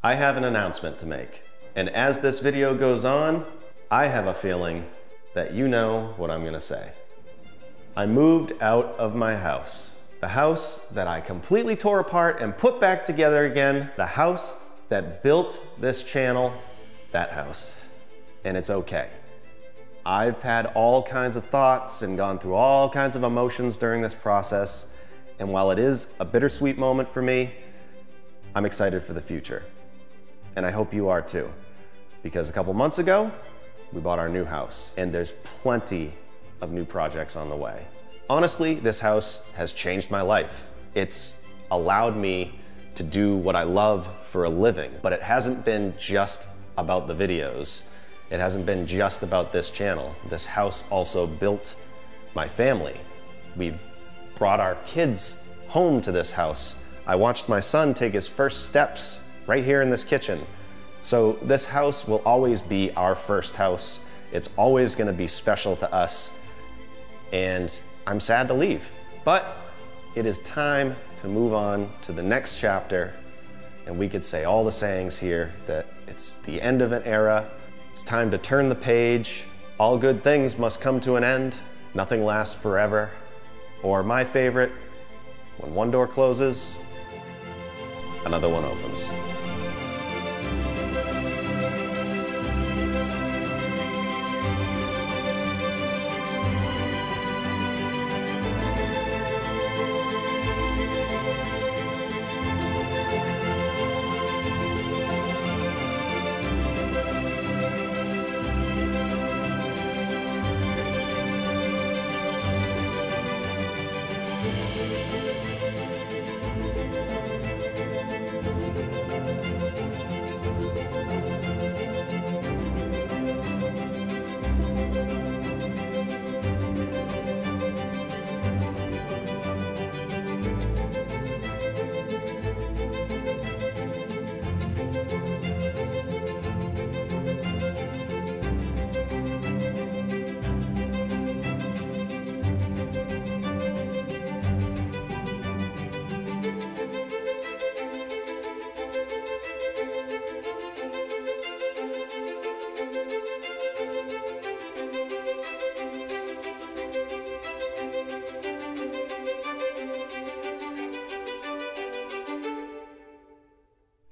I have an announcement to make, and as this video goes on, I have a feeling that you know what I'm gonna say. I moved out of my house. The house that I completely tore apart and put back together again. The house that built this channel, that house. And it's okay. I've had all kinds of thoughts and gone through all kinds of emotions during this process. And while it is a bittersweet moment for me, I'm excited for the future. And I hope you are too. Because a couple months ago, we bought our new house, and there's plenty of new projects on the way. Honestly, this house has changed my life. It's allowed me to do what I love for a living, but it hasn't been just about the videos. It hasn't been just about this channel. This house also built my family. We've brought our kids home to this house. I watched my son take his first steps right here in this kitchen. So this house will always be our first house. It's always gonna be special to us, and I'm sad to leave. But it is time to move on to the next chapter, and we could say all the sayings here that it's the end of an era. It's time to turn the page. All good things must come to an end. Nothing lasts forever. Or my favorite, when one door closes, another one opens.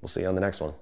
We'll see you on the next one.